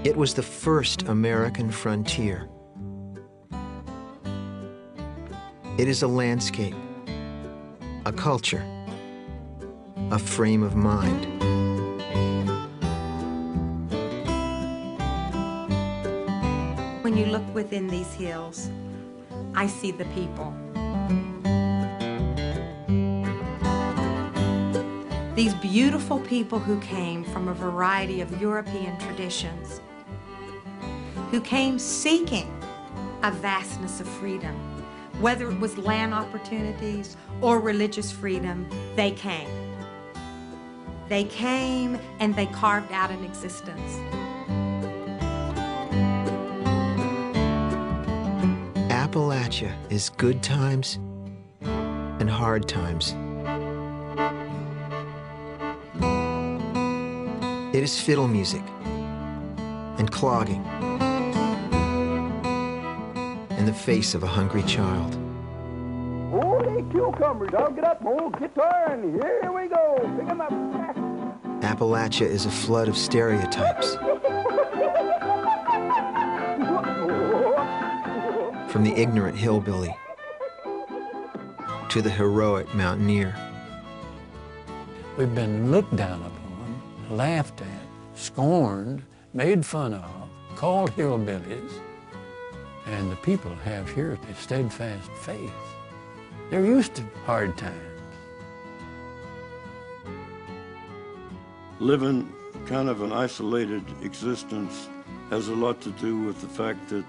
It was the first American frontier. It is a landscape, a culture, a frame of mind. When you look within these hills, I see the people. These beautiful people who came from a variety of European traditions, who came seeking a vastness of freedom. Whether it was land opportunities or religious freedom, they came. They came and they carved out an existence. Appalachia is good times and hard times. It is fiddle music and clogging in the face of a hungry child. Holy cucumbers, I'll get up my old guitar and here we go. Pick 'em up. Appalachia is a flood of stereotypes. From the ignorant hillbilly to the heroic mountaineer. We've been looked down upon, laughed at, scorned, made fun of, called hillbillies. And the people have here a steadfast faith. They're used to hard times. Living kind of an isolated existence has a lot to do with the fact that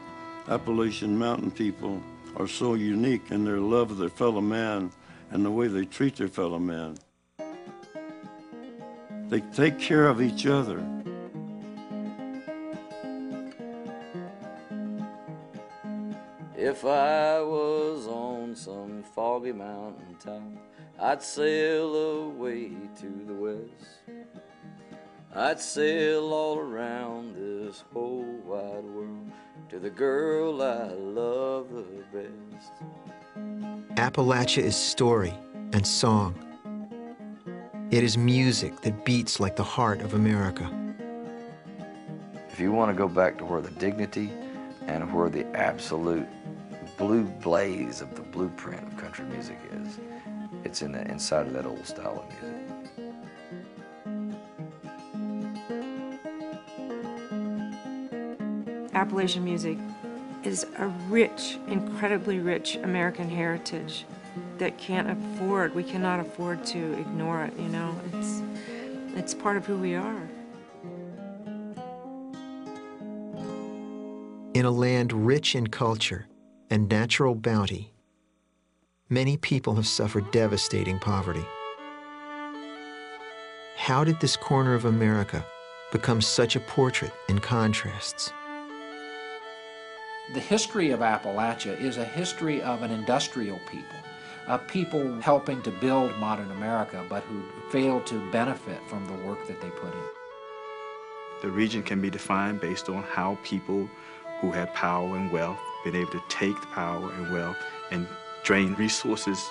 Appalachian mountain people are so unique in their love of their fellow man and the way they treat their fellow man. They take care of each other. If I was on some foggy mountain top, I'd sail away to the west. I'd sail all around this whole wide world to the girl I love the best. Appalachia is story and song. It is music that beats like the heart of America. If you want to go back to where the dignity and where the absolute blue blaze of the blueprint of country music is, it's in the inside of that old style of music. Appalachian music is a rich, incredibly rich American heritage that we cannot afford to ignore it, you know. It's part of who we are. In a land rich in culture and natural bounty, many people have suffered devastating poverty. How did this corner of America become such a portrait in contrasts? The history of Appalachia is a history of an industrial people, of people helping to build modern America, but who failed to benefit from the work that they put in. The region can be defined based on how people who had power and wealth been able to take the power and wealth and drain resources,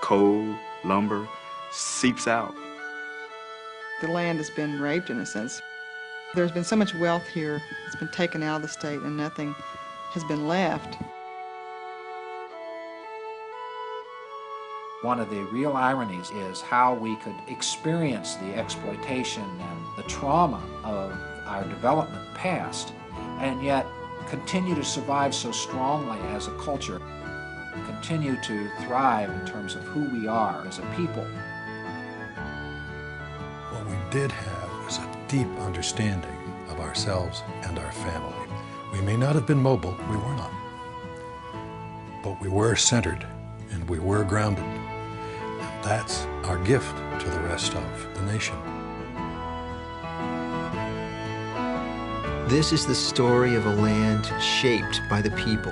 coal, lumber, seeps out. The land has been raped in a sense. There's been so much wealth here, it's been taken out of the state and nothing has been left. One of the real ironies is how we could experience the exploitation and the trauma of our development past and yet continue to survive so strongly as a culture, continue to thrive in terms of who we are as a people. What we did have was a deep understanding of ourselves and our family. We may not have been mobile, we were not, but we were centered and we were grounded. And that's our gift to the rest of the nation. This is the story of a land shaped by the people,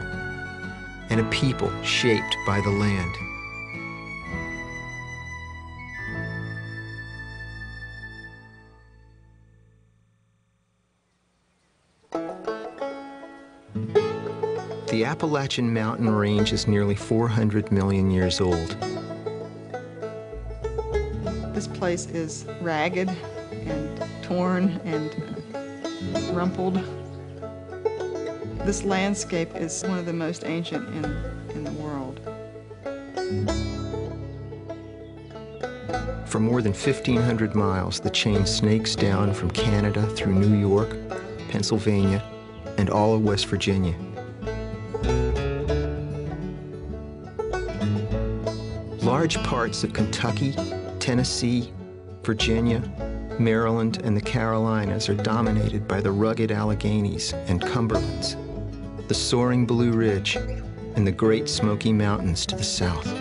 and a people shaped by the land. The Appalachian mountain range is nearly 400 million years old. This place is ragged and torn and rumpled. This landscape is one of the most ancient in the world. For more than 1,500 miles, the chain snakes down from Canada through New York, Pennsylvania, and all of West Virginia. Large parts of Kentucky, Tennessee, Virginia, Maryland, and the Carolinas are dominated by the rugged Alleghenies and Cumberlands, the soaring Blue Ridge, and the Great Smoky Mountains to the south.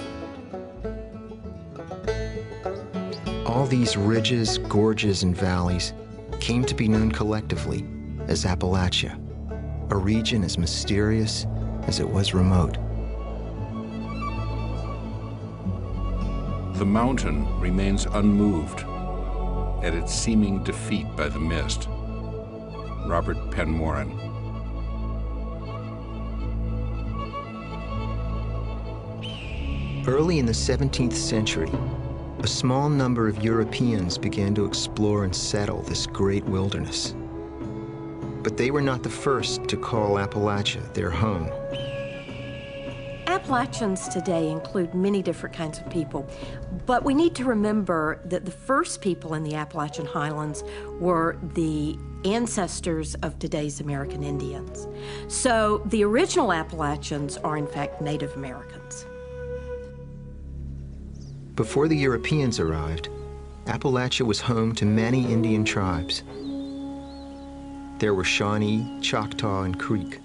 All these ridges, gorges, and valleys came to be known collectively as Appalachia, a region as mysterious as it was remote. The mountain remains unmoved at its seeming defeat by the mist. Robert Penn Warren. Early in the 17th century, a small number of Europeans began to explore and settle this great wilderness. But they were not the first to call Appalachia their home. Appalachians today include many different kinds of people, but we need to remember that the first people in the Appalachian Highlands were the ancestors of today's American Indians. So the original Appalachians are in fact Native Americans. Before the Europeans arrived, Appalachia was home to many Indian tribes. There were Shawnee, Choctaw, and Creek,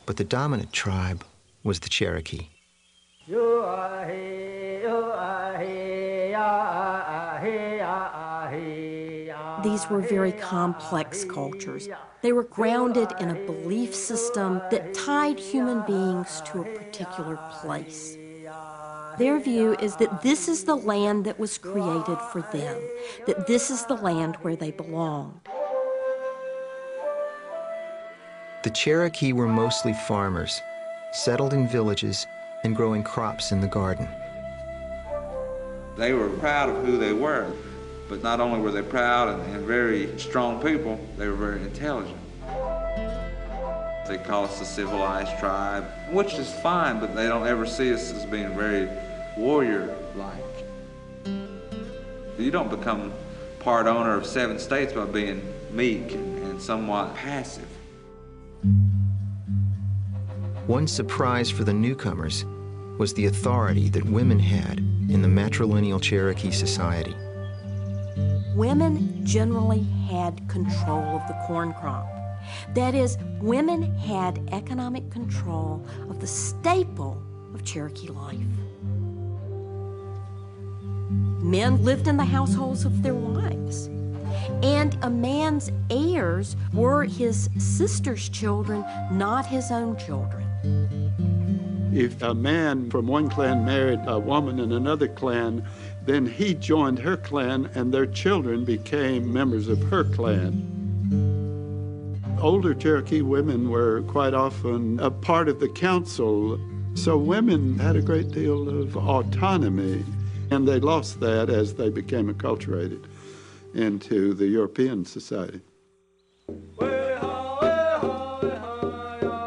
but the dominant tribe was the Cherokee. These were very complex cultures. They were grounded in a belief system that tied human beings to a particular place. Their view is that this is the land that was created for them, that this is the land where they belonged. The Cherokee were mostly farmers, settled in villages and growing crops in the garden. They were proud of who they were, but not only were they proud and very strong people, they were very intelligent. They call us a civilized tribe, which is fine, but they don't ever see us as being very warrior-like. You don't become part owner of 7 states by being meek and somewhat passive. One surprise for the newcomers was the authority that women had in the matrilineal Cherokee society. Women generally had control of the corn crop. That is, women had economic control of the staple of Cherokee life. Men lived in the households of their wives, and a man's heirs were his sister's children, not his own children. If a man from one clan married a woman in another clan, then he joined her clan and their children became members of her clan. Older Cherokee women were quite often a part of the council, so women had a great deal of autonomy, and they lost that as they became acculturated into the European society.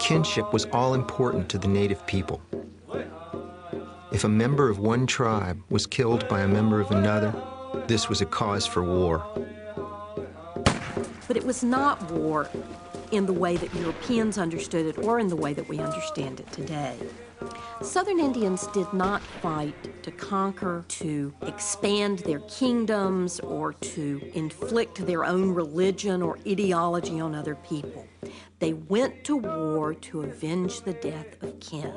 Kinship was all important to the native people. If a member of one tribe was killed by a member of another, this was a cause for war. But it was not war in the way that Europeans understood it or in the way that we understand it today. Southern Indians did not fight to conquer, to expand their kingdoms, or to inflict their own religion or ideology on other people. They went to war to avenge the death of kin.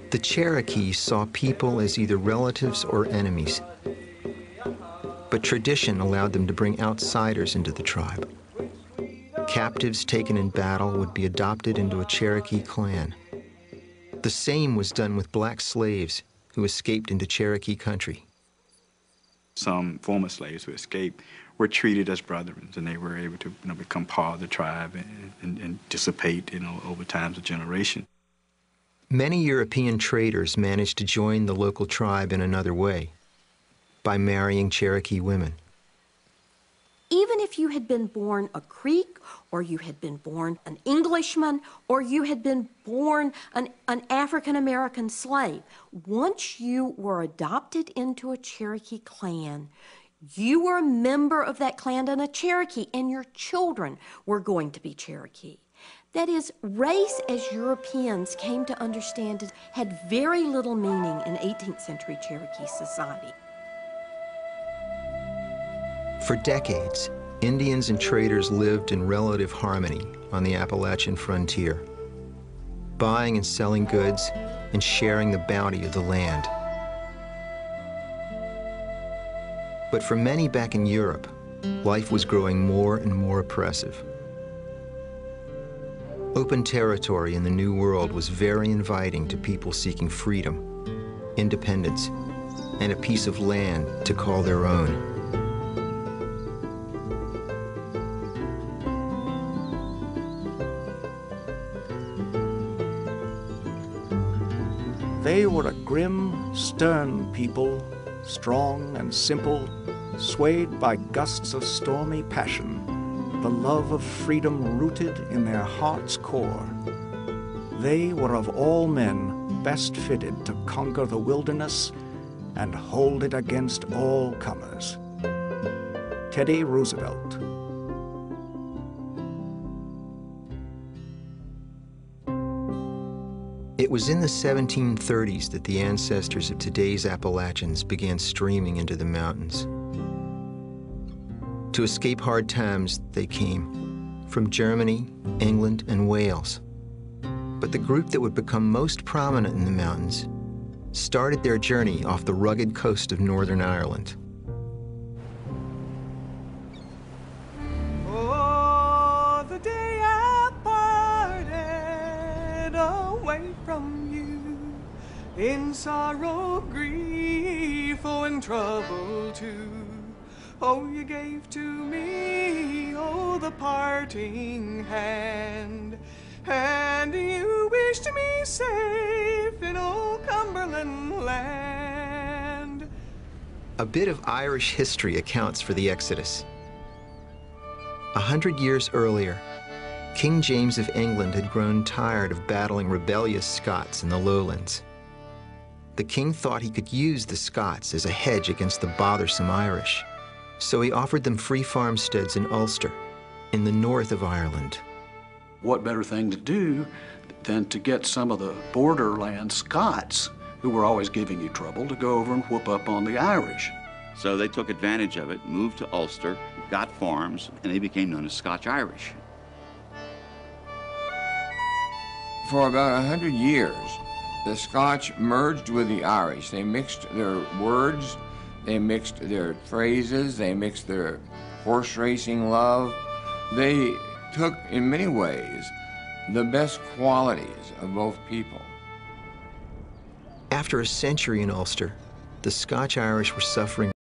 The Cherokee saw people as either relatives or enemies, but tradition allowed them to bring outsiders into the tribe. Captives taken in battle would be adopted into a Cherokee clan. The same was done with black slaves who escaped into Cherokee country. Some former slaves who escaped were treated as brethren, and they were able to become part of the tribe and dissipate over times of generation. Many European traders managed to join the local tribe in another way, by marrying Cherokee women. Even if you had been born a Creek, or you had been born an Englishman, or you had been born an African-American slave, once you were adopted into a Cherokee clan, you were a member of that clan and a Cherokee, and your children were going to be Cherokee. That is, race as Europeans came to understand it had very little meaning in 18th century Cherokee society. For decades, Indians and traders lived in relative harmony on the Appalachian frontier, buying and selling goods and sharing the bounty of the land. But for many back in Europe, life was growing more and more oppressive. Open territory in the New World was very inviting to people seeking freedom, independence, and a piece of land to call their own. They were a grim, stern people, strong and simple, swayed by gusts of stormy passion, the love of freedom rooted in their heart's core. They were of all men best fitted to conquer the wilderness and hold it against all comers. Teddy Roosevelt. It was in the 1730s that the ancestors of today's Appalachians began streaming into the mountains. To escape hard times, they came from Germany, England, and Wales. But the group that would become most prominent in the mountains started their journey off the rugged coast of Northern Ireland. Oh, the day I parted away from you, in sorrow, grief, oh, and trouble too. Oh, you gave to me, oh, the parting hand, and you wished me safe in old Cumberland land. A bit of Irish history accounts for the Exodus. 100 years earlier, King James of England had grown tired of battling rebellious Scots in the lowlands. The king thought he could use the Scots as a hedge against the bothersome Irish, so he offered them free farmsteads in Ulster, in the north of Ireland. What better thing to do than to get some of the borderland Scots, who were always giving you trouble, to go over and whoop up on the Irish. So they took advantage of it, moved to Ulster, got farms, and they became known as Scotch-Irish. For about 100 years, the Scotch merged with the Irish. They mixed their words, they mixed their phrases, they mixed their horse racing love. They took, in many ways, the best qualities of both people. After a century in Ulster, the Scotch-Irish were suffering